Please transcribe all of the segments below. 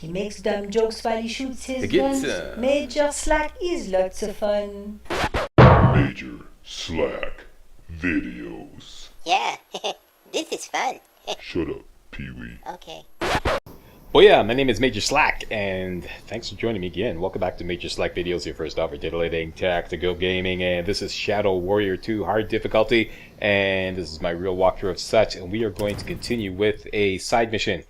He makes dumb jokes while he shoots his The guns. guitar. Major Slack is lots of fun. Major Slack Videos. Yeah, this is fun. Shut up, Pee-wee. Okay. Oh yeah, my name is Major Slack, and thanks for joining me again. Welcome back to Major Slack Videos, your first offer titillating tactical gaming, and this is Shadow Warrior 2 hard difficulty, and this is my real walkthrough of such, and we are going to continue with a side mission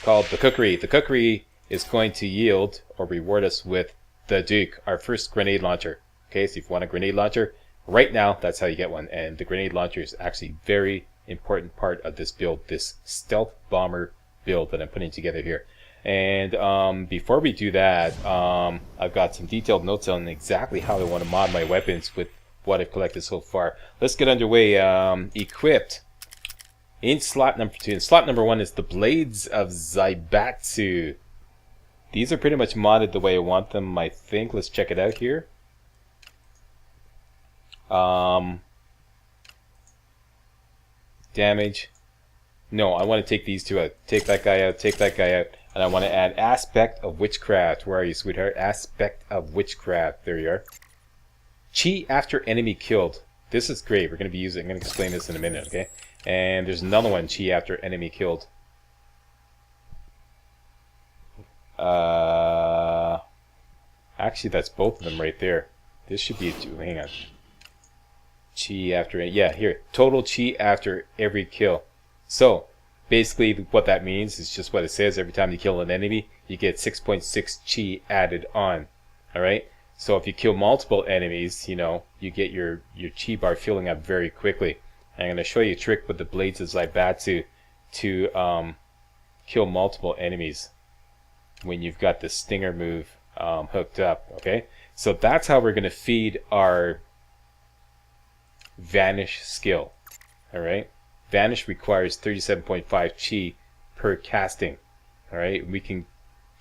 called the Cookery. The Cookery is going to yield or reward us with the Duke, our first grenade launcher. Okay, so if you want a grenade launcher, right now that's how you get one, and the grenade launcher is actually a very important part of this build, this stealth bomber build that I'm putting together here. And before we do that, I've got some detailed notes on exactly how I want to mod my weapons with what I've collected so far. Let's get underway. Equipped in slot number 2. And slot number 1 is the Blades of Zaibatsu. These are pretty much modded the way I want them, I think. Let's check it out here. Damage. No, I want to take these two out. Take that guy out, take that guy out. And I want to add Aspect of Witchcraft. Where are you, sweetheart? Aspect of Witchcraft. There you are. Chi after enemy killed. This is great. We're going to be using, I'm going to explain this in a minute, okay? And there's another one, Chi after enemy killed. Actually, that's both of them right there. This should be, hang on. Chi after, yeah, here. Total Chi after every kill. So, basically what that means is just what it says. Every time you kill an enemy, you get 6.6 Chi added on. Alright? So if you kill multiple enemies, you know, you get your Chi bar filling up very quickly. And I'm going to show you a trick with the Blades of Zaibatsu to kill multiple enemies when you've got the Stinger move hooked up. Okay? So that's how we're going to feed our Vanish skill. Alright? Vanish requires 37.5 Chi per casting. Alright, we can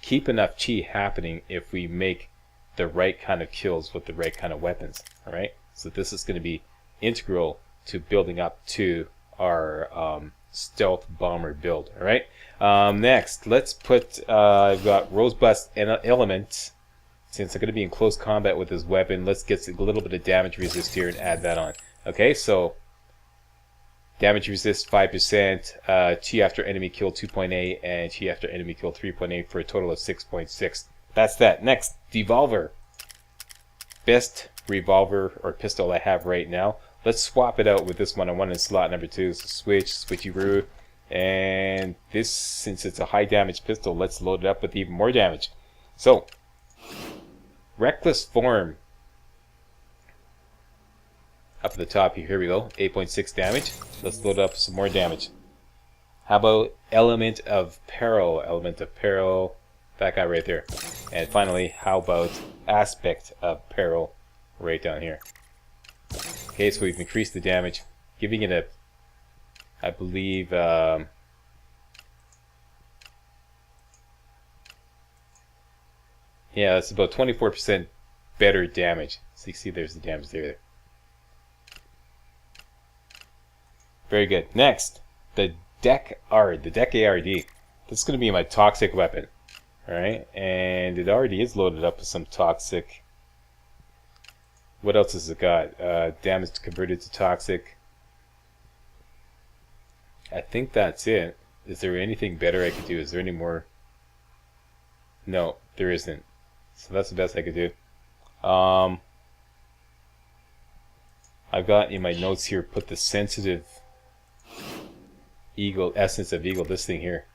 keep enough Chi happening if we make the right kind of kills with the right kind of weapons. Alright, so this is going to be integral to building up to our stealth bomber build. Alright, next, let's put, I've got Rosebust Element. Since I'm going to be in close combat with this weapon, let's get a little bit of damage resist here and add that on. Okay, so damage resist 5%, Chi after enemy kill 2.8, and Chi after enemy kill 3.8 for a total of 6.6. That's that. Next, Devolver. Best revolver or pistol I have right now. Let's swap it out with this one. I want in slot number 2. So switchy-roo. And this, since it's a high damage pistol, let's load it up with even more damage. So, Reckless Form. Up at the top here we go, 8.6 damage. Let's load up some more damage. How about Element of Peril? Element of Peril, that guy right there. And finally, how about Aspect of Peril right down here. Okay, so we've increased the damage, giving it a, I believe, yeah, that's about 24% better damage. So you see there's the damage there. Very good. Next, the Deck ARD, the Deck ARD. This is going to be my toxic weapon. Alright, and it already is loaded up with some toxic. What else has it got? Damage converted to toxic. I think that's it. Is there anything better I could do? Is there any more? No, there isn't. So that's the best I could do. I've got in my notes here, put the sensitive Eagle, Essence of Eagle, this thing here.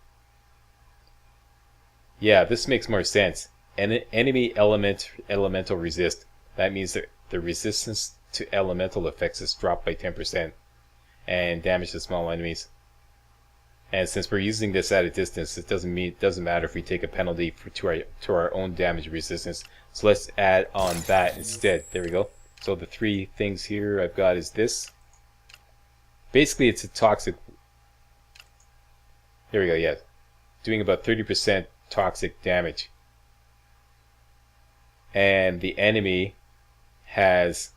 Yeah, this makes more sense. Enemy elemental resist. That means that the resistance to elemental effects is dropped by 10%. And damage to small enemies. And since we're using this at a distance, it doesn't matter if we take a penalty to our own damage resistance. So let's add on that instead. There we go. So the 3 things here I've got is this. Basically, it's a toxic. There we go, yeah. Doing about 30% toxic damage. And the enemy has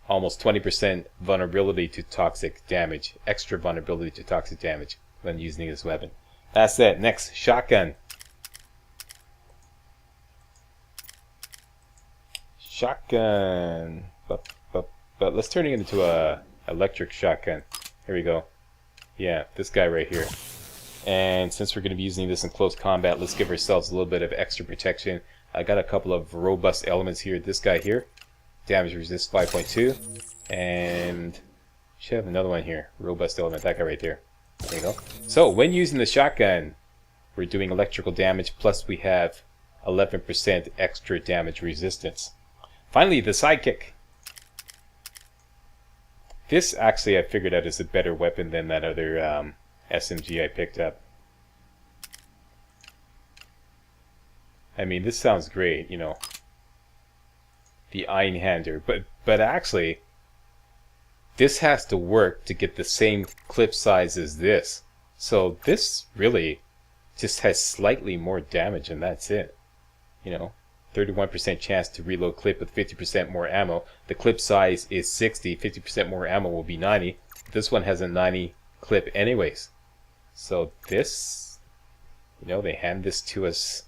almost 20% vulnerability to toxic damage. Extra vulnerability to toxic damage when using this weapon. That's it. Next, shotgun. Shotgun. But let's turn it into a electric shotgun. Here we go. Yeah, this guy right here. And since we're going to be using this in close combat, let's give ourselves a little bit of extra protection. I got a couple of robust elements here. This guy here, damage resist 5.2, and should have another one here, robust element. That guy right there. There you go. So when using the shotgun, we're doing electrical damage, plus we have 11% extra damage resistance. Finally, the sidekick. This actually I figured out is a better weapon than that other SMG I picked up. I mean, this sounds great, you know, the Einhander, but actually, this has to work to get the same clip size as this. So this really just has slightly more damage, and that's it. You know, 31% chance to reload clip with 50% more ammo. The clip size is 60, 50% more ammo will be 90. This one has a 90 clip anyways. So this, you know, they hand this to us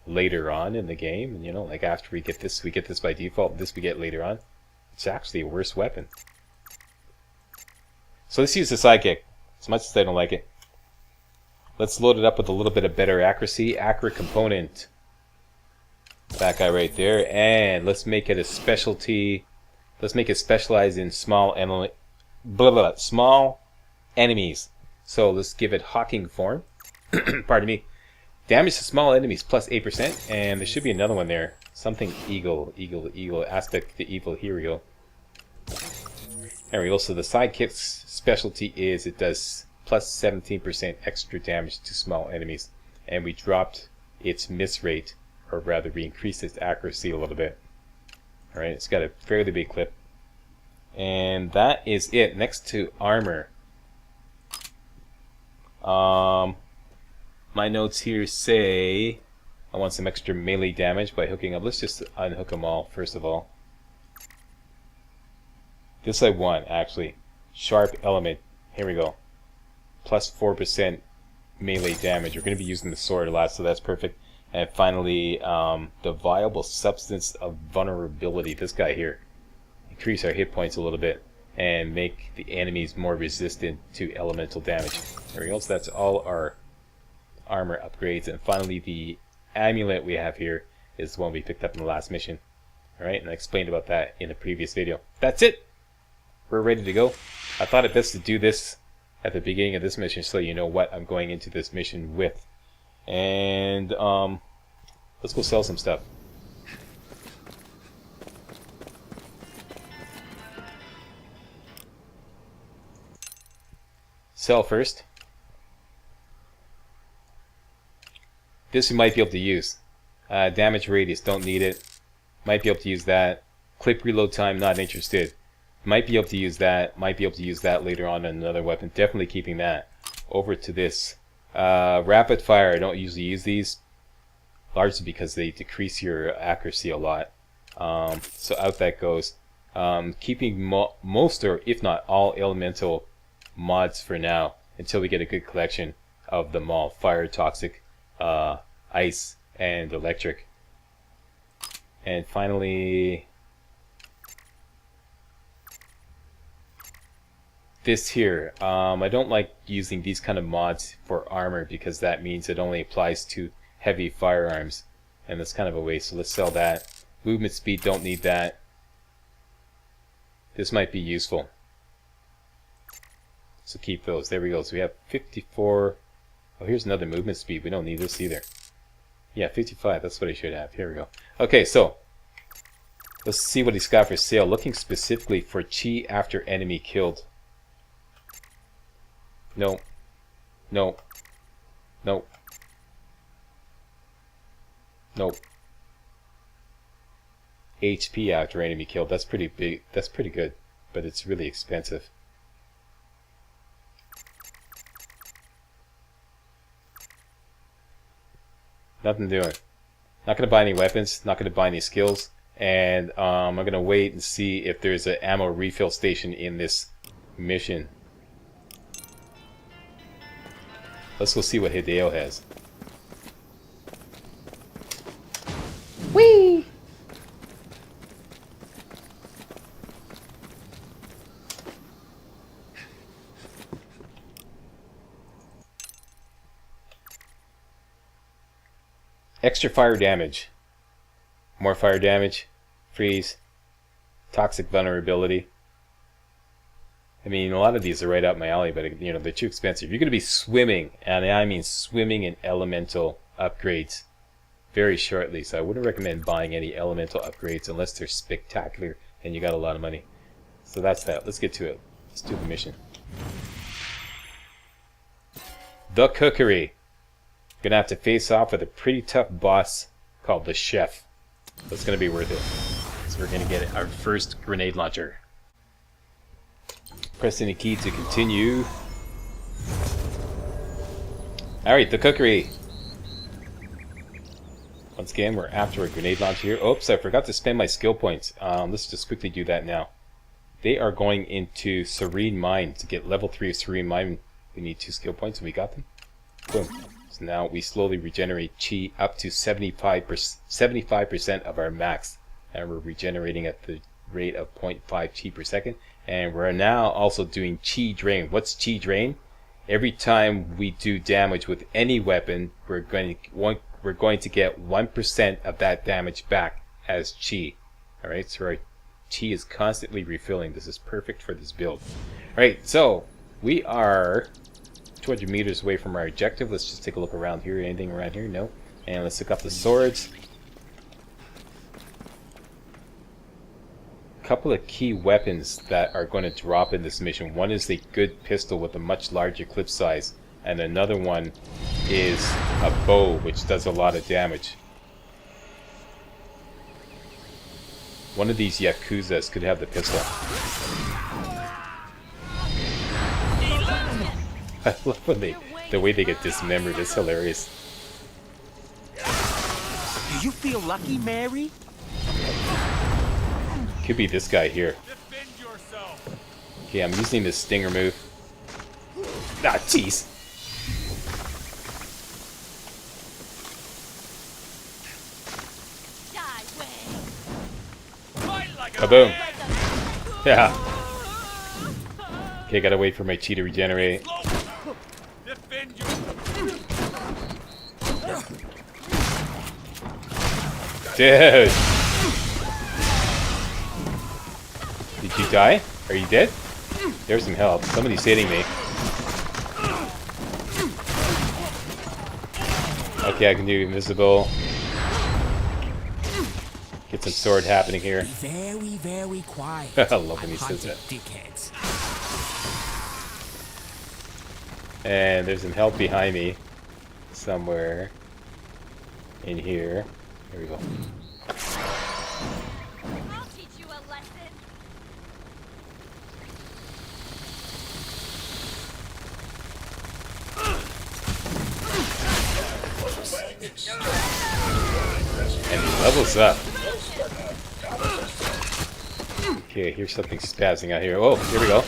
later on in the game, and you know, like after we get this by default, this we get later on. It's actually a worse weapon. So let's use the sidekick, as much as I don't like it. Let's load it up with a little bit of better accuracy. Accurate component. That guy right there. And let's make it a specialty. Let's make it specialized in small enemies. So let's give it Hawking form. Pardon me. Damage to small enemies plus 8%. And there should be another one there. Something eagle. Aspect to evil. Here we go. There we go. So the sidekick's specialty is it does plus 17% extra damage to small enemies. And we dropped its miss rate, or rather we increased its accuracy a little bit. Alright, it's got a fairly big clip. And that is it. Next to armor. My notes here say I want some extra melee damage by hooking up. Let's just unhook them all first of all. This I want, actually. Sharp element. Here we go. Plus 4% melee damage. We're going to be using the sword a lot, so that's perfect. And finally, the viable substance of vulnerability. This guy here. Increase our hit points a little bit and make the enemies more resistant to elemental damage. There we go. So that's all our armor upgrades. And finally, the amulet we have here is the one we picked up in the last mission. Alright, and I explained about that in a previous video. That's it! We're ready to go. I thought it best to do this at the beginning of this mission so you know what I'm going into this mission with. And let's go sell some stuff. Sell first. This we might be able to use. Damage radius, don't need it. Might be able to use that. Clip reload time, not interested. Might be able to use that. Might be able to use that later on in another weapon. Definitely keeping that. Over to this. Rapid fire, I don't usually use these. Largely because they decrease your accuracy a lot. So out that goes. Keeping most or if not all elemental mods for now. Until we get a good collection of them all. Fire, toxic, ice, and electric. And finally, this here. I don't like using these kind of mods for armor because that means it only applies to heavy firearms, and that's kind of a waste, so let's sell that. Movement speed, don't need that. This might be useful, so keep those. There we go. So we have 54. Oh, here's another movement speed. We don't need this either. Yeah, 55. That's what I should have. Here we go. Okay, so let's see what he's got for sale. Looking specifically for chi after enemy killed. No. No. No. Nope. HP after enemy killed. That's pretty big. That's pretty good, but it's really expensive. Nothing doing. Not gonna buy any weapons. Not gonna buy any skills. And I'm gonna wait and see if there's an ammo refill station in this mission. Let's go see what Hideo has. Whee! Extra fire damage. More fire damage. Freeze. Toxic vulnerability. I mean, a lot of these are right up my alley, but you know, they're too expensive. You're going to be swimming, and I mean swimming in elemental upgrades very shortly. So I wouldn't recommend buying any elemental upgrades unless they're spectacular and you got a lot of money. So that's that. Let's get to it. Let's do the mission. The Cookery. Gonna have to face off with a pretty tough boss called the Chef. That's gonna be worth it. So we're gonna get our first grenade launcher. Pressing the key to continue. Alright, the Cookery. Once again, we're after a grenade launcher here. Oops, I forgot to spend my skill points. Let's just quickly do that now. They are going into Serene Mind. To get level 3 of Serene Mind, we need 2 skill points, and we got them. Boom. So now we slowly regenerate chi up to 75% of our max. And we're regenerating at the rate of 0.5 chi per second. And we're now also doing chi drain. What's chi drain? Every time we do damage with any weapon, we're going to get 1% of that damage back as chi. Alright, so our chi is constantly refilling. This is perfect for this build. Alright, so we are 200 meters away from our objective. Let's just take a look around here. Anything around here? No. And let's look up the swords. Couple of key weapons that are going to drop in this mission. One is a good pistol with a much larger clip size, and another one is a bow which does a lot of damage. One of these Yakuzas could have the pistol. I love when the way they get dismembered. It's hilarious. Do you feel lucky, Mary? Could be this guy here. Okay, I'm using this stinger move. Ah, jeez. Kaboom. Yeah. Okay, gotta wait for my chi to regenerate. Dude. Did you die? Are you dead? There's some help. Somebody's hitting me. Okay, I can do invisible. Get some sword happening here. Very, very quiet. I love when he says that. Dickheads. And there's some help behind me. Somewhere. In here. Here we go. I'll teach you a lesson. And he levels up. Okay, here's something spazzing out here. Oh, here we go.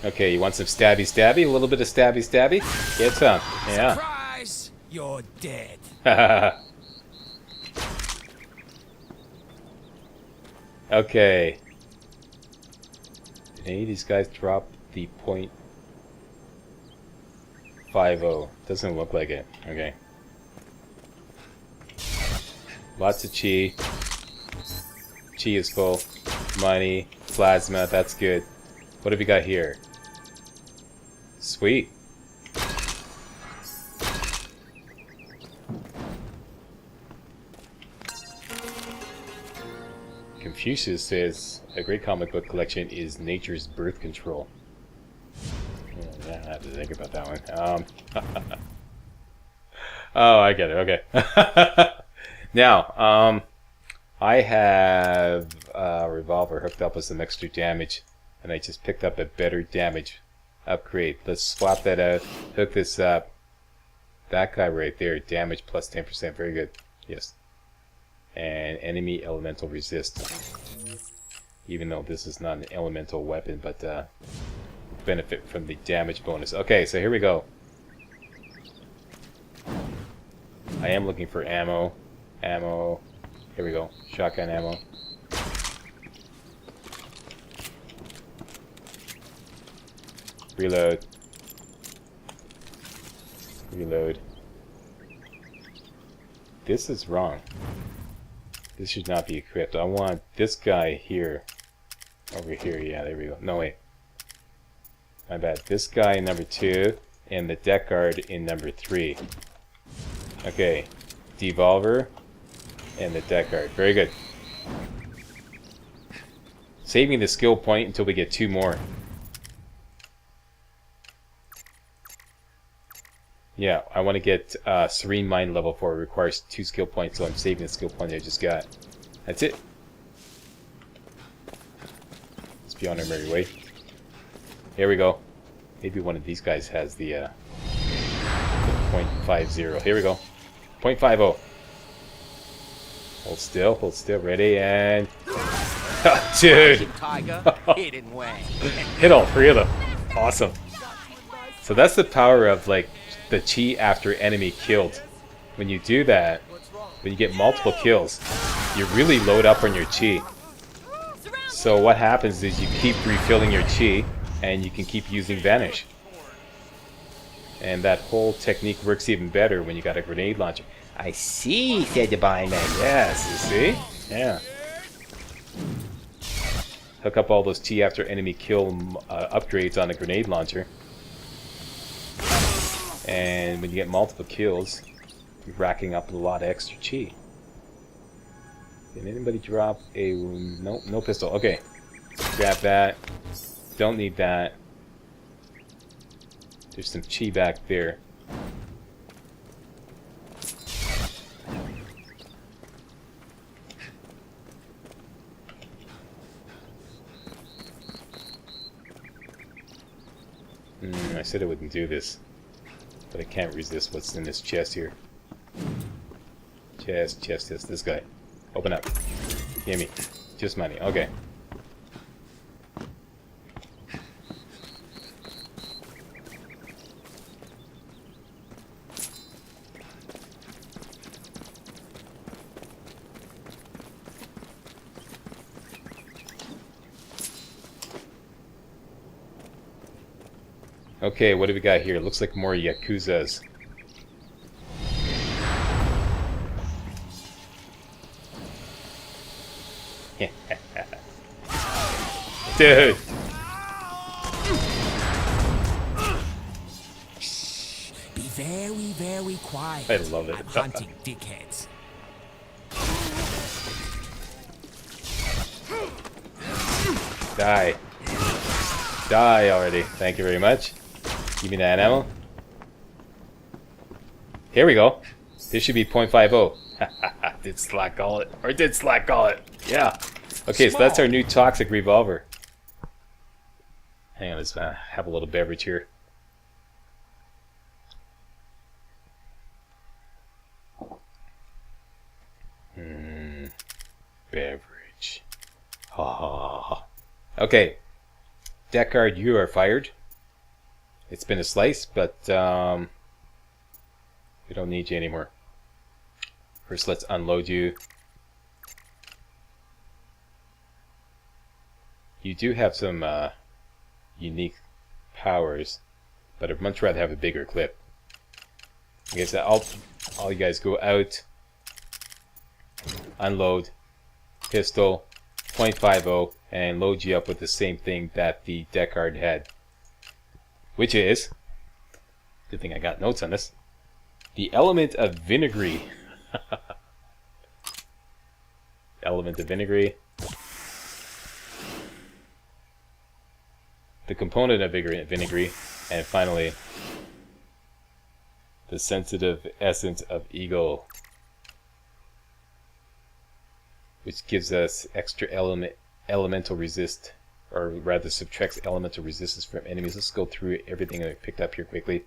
Okay, you want some stabby stabby? A little bit of stabby stabby? Get some. Yeah. Surprise! You're dead. Okay. Did any of these guys drop the .50? Doesn't look like it. Okay. Lots of chi. Chi is full. Money. Plasma. That's good. What have we got here? Sweet. Confucius says a great comic book collection is nature's birth control. I have to think about that one. Oh, I get it. Okay. Now, I have a revolver hooked up with some extra damage, and I just picked up a better damage upgrade. Let's swap that out. Hook this up. That guy right there, damage plus 10%. Very good. Yes. And enemy elemental resist. Even though this is not an elemental weapon, but benefit from the damage bonus. Okay, so here we go. I am looking for ammo. Ammo. Here we go. Shotgun ammo. Reload. Reload. This is wrong. This should not be equipped. I want this guy here. Over here, yeah, there we go. No, wait. My bad. This guy in number 2, and the deck guard in number 3. Okay. Devolver, and the deck guard. Very good. Saving the skill point until we get 2 more. Yeah, I want to get Serene Mind level 4. It requires 2 skill points, so I'm saving the skill point I just got. That's it. Let's be on our merry way. Here we go. Maybe one of these guys has the .50. Here we go. .50. Hold still, ready, and... Dude! Tiger, hidden Wang. Hit all 3 of them. Awesome. So that's the power of, like, the chi after enemy killed. When you do that, when you get multiple kills, you really load up on your chi. So what happens is you keep refilling your chi, and you can keep using Vanish. And that whole technique works even better when you got a grenade launcher. I see, said the blind man. Yes, you see? Yeah. Hook up all those chi after enemy kill upgrades on a grenade launcher. And when you get multiple kills, you're racking up a lot of extra chi. Did anybody drop a... No pistol. Okay. Grab that. Don't need that. There's some chi back there. I said I wouldn't do this, but I can't resist what's in this chest here. Chest, this guy. Open up. Give me. Just money. Okay. Okay, what do we got here? Looks like more Yakuzas. Dude! Be very, very quiet. I love it. I'm hunting dickheads. Die. Die already. Thank you very much. Give me that ammo. Here we go. This should be .50. Did Slack call it? Or did Slack call it? Yeah. Okay, so that's our new toxic revolver. Hang on, let's have a little beverage here. Beverage. Okay. Deck guard, you are fired. It's been a slice, but we don't need you anymore. First, let's unload you. You do have some unique powers, but I'd much rather have a bigger clip. Okay, so all you guys go out, unload, pistol, .50, and load you up with the same thing that the deck guard had, which is, good thing I got notes on this, the element of vinegary. Element of vinegary. The component of vinegary, and finally, the sensitive essence of eagle, which gives us extra elemental resist, or rather subtracts elemental resistance from enemies. Let's go through everything I picked up here quickly.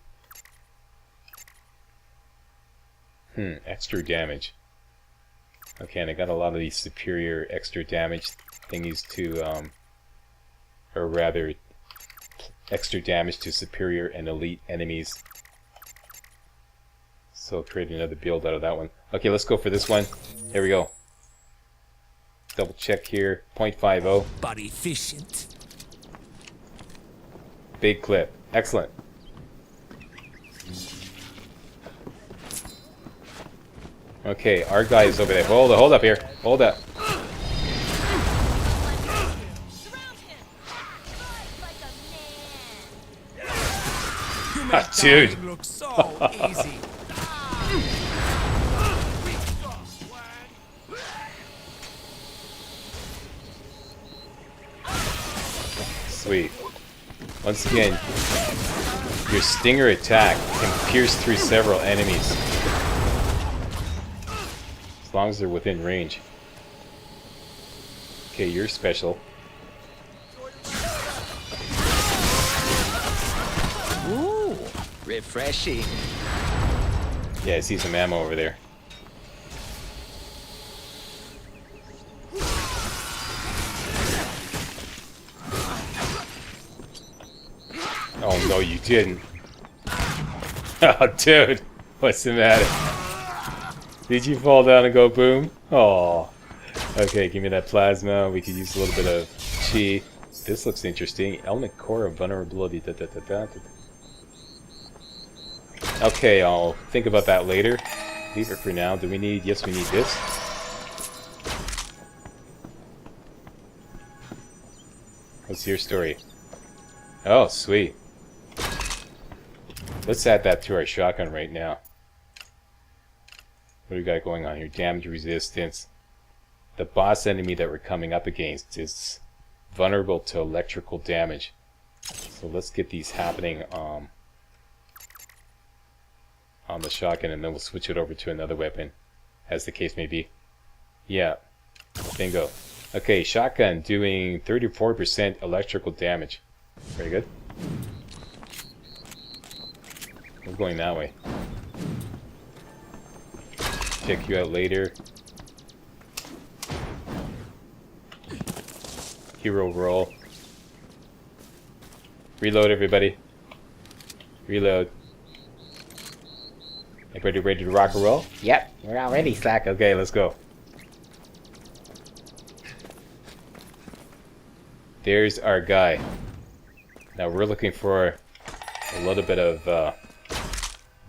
Extra damage. Okay, and I got a lot of these superior extra damage thingies to, or rather, extra damage to superior and elite enemies. So create another build out of that one. Okay, let's go for this one. Here we go. Double check here. .50. But efficient. Big clip. Excellent. Okay, our guy is over there. Hold up here. Hold up. Surround him. Fight like a man. You Ah, make dude. dying look so easy. Sweet. Once again, your stinger attack can pierce through several enemies. As long as they're within range. Okay, you're special. Ooh, refreshing. Yeah, I see some ammo over there. Oh no, you didn't. Oh, dude, what's the matter? Did you fall down and go boom? Oh. Okay, give me that plasma. We could use a little bit of chi. This looks interesting. Element core of vulnerability. Da, da, da, da, da. Okay, I'll think about that later. Leave it for now. Do we need... Yes, we need this. What's your story? Oh, sweet. Let's add that to our shotgun right now. What do we got going on here? Damage resistance. The boss enemy that we're coming up against is vulnerable to electrical damage. So let's get these happening on the shotgun, and then we'll switch it over to another weapon, as the case may be. Yeah. Bingo. Okay, shotgun doing 34% electrical damage. Very good. We're going that way. Check you out later. Hero roll. Reload, everybody. Reload. Everybody ready to rock and roll? Yep, we're all ready, Slack. Okay, let's go. There's our guy. Now we're looking for a little bit of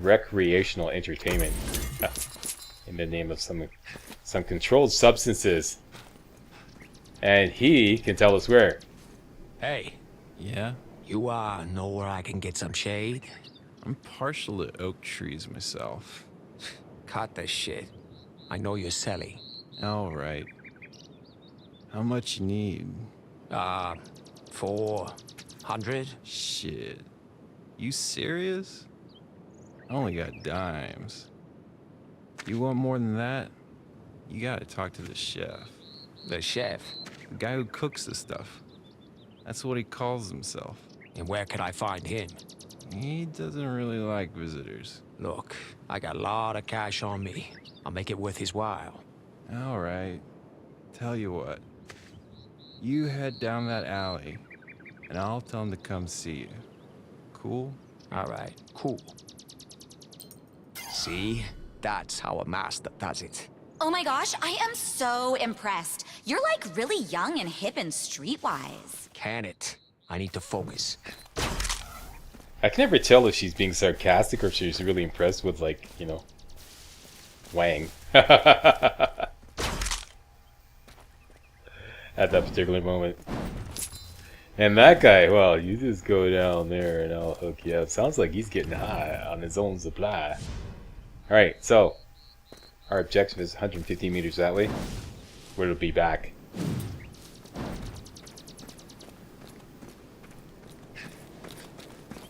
recreational entertainment in the name of some controlled substances. And he can tell us where. Hey, Yeah? you know where I can get some shade? I'm partial to oak trees myself. Cut the shit. I know you're selling. Alright. How much you need? 400? Shit. You serious? I only got dimes. You want more than that? You gotta talk to the chef. The chef. The guy who cooks the stuff. That's what he calls himself. And where can I find him? He doesn't really like visitors. Look, I got a lot of cash on me. I'll make it worth his while. Alright. Tell you what. You head down that alley, and I'll tell him to come see you. Cool? Alright, cool. See? That's how a master does it. Oh my gosh, I am so impressed. You're like really young and hip and streetwise. Can it? I need to focus. I can never tell if she's being sarcastic or if she's really impressed with, like, you know, Wang. At that particular moment. And that guy, well, you just go down there and I'll hook you up. Sounds like he's getting high on his own supply. Alright, so our objective is 150 meters that way. We'll be back